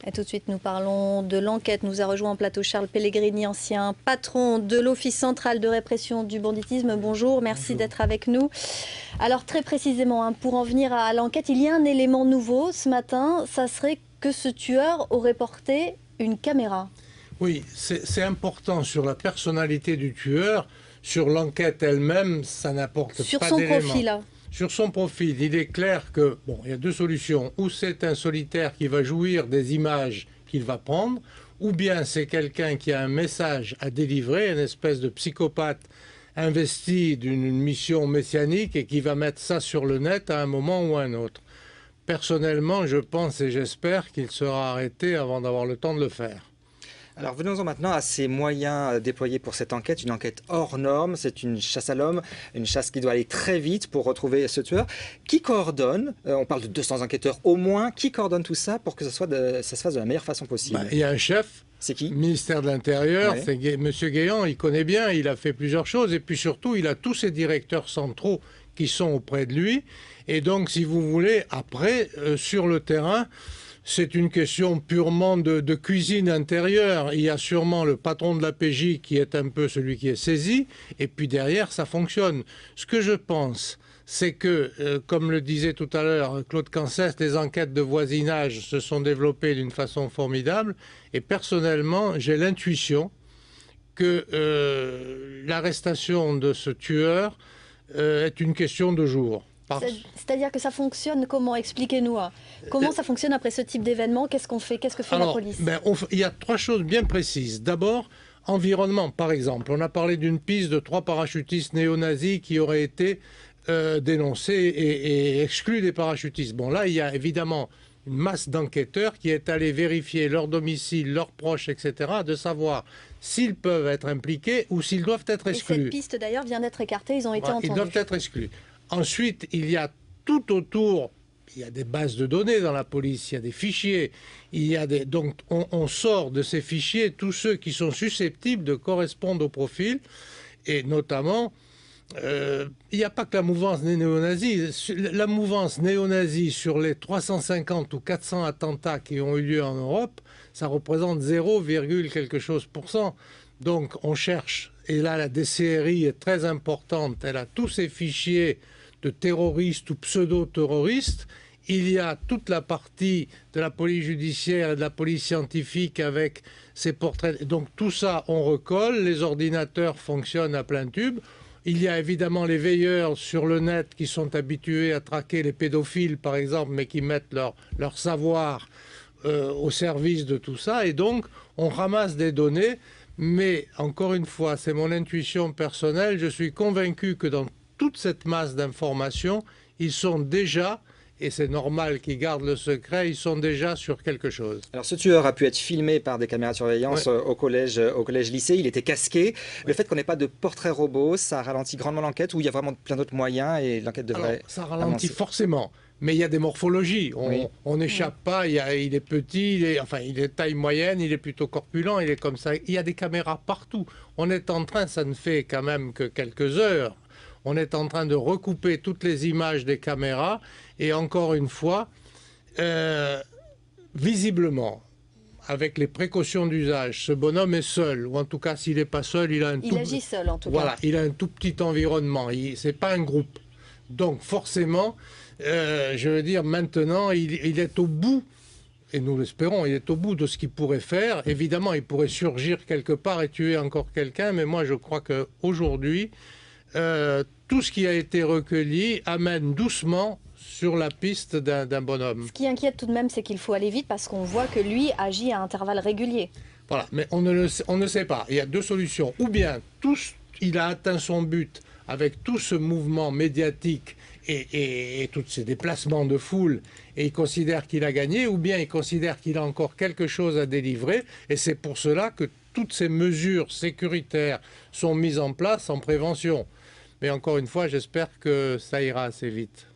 Et tout de suite, nous parlons de l'enquête. Nous a rejoint en plateau Charles Pellegrini, ancien patron de l'Office central de répression du banditisme. Bonjour, merci d'être avec nous. Alors très précisément, pour en venir à l'enquête, il y a un élément nouveau ce matin. Ça serait que ce tueur aurait porté une caméra. Oui, c'est important sur la personnalité du tueur. Sur l'enquête elle-même, ça n'apporte pas d'éléments. Sur son profil. Sur son profil, il est clair que, bon, il y a deux solutions. Ou c'est un solitaire qui va jouir des images qu'il va prendre, ou bien c'est quelqu'un qui a un message à délivrer, une espèce de psychopathe investi d'une mission messianique et qui va mettre ça sur le net à un moment ou à un autre. Personnellement, je pense et j'espère qu'il sera arrêté avant d'avoir le temps de le faire. Alors venons-en maintenant à ces moyens déployés pour cette enquête, une enquête hors norme, c'est une chasse à l'homme, une chasse qui doit aller très vite pour retrouver ce tueur. Qui coordonne, on parle de 200 enquêteurs au moins, qui coordonne tout ça pour que ça se fasse de la meilleure façon possible? Il y a un chef, c'est qui? Ministère de l'Intérieur, Ouais. c'est M. Guéant, il connaît bien, il a fait plusieurs choses et puis surtout il a tous ses directeurs centraux qui sont auprès de lui et donc si vous voulez, après, sur le terrain, c'est une question purement de cuisine intérieure. Il y a sûrement le patron de la PJ qui est un peu celui qui est saisi, et puis derrière, ça fonctionne. Ce que je pense, c'est que, comme le disait tout à l'heure Claude Cancès, les enquêtes de voisinage se sont développées d'une façon formidable, et personnellement, j'ai l'intuition que l'arrestation de ce tueur est une question de jours. C'est-à-dire que ça fonctionne comment? Expliquez-nous. Comment ça fonctionne après ce type d'événement? Qu'est-ce qu'on fait? Qu'est-ce que fait la police? Il y a trois choses bien précises. D'abord, environnement, par exemple. On a parlé d'une piste de 3 parachutistes néo-nazis qui auraient été dénoncés et exclus des parachutistes. Bon, là, il y a évidemment une masse d'enquêteurs qui est allée vérifier leur domicile, leurs proches, etc., de savoir s'ils peuvent être impliqués ou s'ils doivent être exclus. Et cette piste, d'ailleurs, vient d'être écartée. Ils ont été entendus. Ils doivent être exclus. Ensuite, il y a tout autour, il y a des bases de données dans la police, il y a des fichiers, donc on sort de ces fichiers tous ceux qui sont susceptibles de correspondre au profil, et notamment, il n'y a pas que la mouvance néo-nazie. La mouvance néo-nazie sur les 350 ou 400 attentats qui ont eu lieu en Europe, ça représente 0, quelque chose %. Donc on cherche, et là la DCRI est très importante, elle a tous ces fichiers de terroristes ou pseudo-terroristes. Il y a toute la partie de la police judiciaire et de la police scientifique avec ces portraits. Donc tout ça, on recolle, les ordinateurs fonctionnent à plein tube. Il y a évidemment les veilleurs sur le net qui sont habitués à traquer les pédophiles, par exemple, mais qui mettent leur savoir au service de tout ça. Et donc, on ramasse des données. Mais, encore une fois, c'est mon intuition personnelle. Je suis convaincu que dans toute cette masse d'informations, ils sont déjà, et c'est normal qu'ils gardent le secret, ils sont déjà sur quelque chose. Alors ce tueur a pu être filmé par des caméras de surveillance au collège-lycée, il était casqué. Le fait qu'on n'ait pas de portrait robot, ça ralentit grandement l'enquête ou il y a vraiment plein d'autres moyens et l'enquête devrait... Alors, ça ralentit forcément, mais il y a des morphologies. On n'échappe pas, il est petit, il est taille moyenne, il est plutôt corpulent, il est comme ça. Il y a des caméras partout. On est en train, ça ne fait quand même que quelques heures, on est en train de recouper toutes les images des caméras et encore une fois, visiblement, avec les précautions d'usage, ce bonhomme est seul, ou en tout cas s'il n'est pas seul, il agit seul en tout cas. Voilà, il a un tout petit environnement, c'est pas un groupe. Donc forcément, je veux dire, maintenant, il est au bout, et nous l'espérons, il est au bout de ce qu'il pourrait faire. Évidemment, il pourrait surgir quelque part et tuer encore quelqu'un, mais moi je crois qu'aujourd'hui, tout ce qui a été recueilli amène doucement sur la piste d'un bonhomme. Ce qui inquiète tout de même, c'est qu'il faut aller vite parce qu'on voit que lui agit à intervalles réguliers. Voilà, mais on ne sait pas. Il y a deux solutions. Ou bien il a atteint son but avec tout ce mouvement médiatique et tous ces déplacements de foule et il considère qu'il a gagné, ou bien il considère qu'il a encore quelque chose à délivrer et c'est pour cela que toutes ces mesures sécuritaires sont mises en place en prévention. Mais encore une fois, j'espère que ça ira assez vite.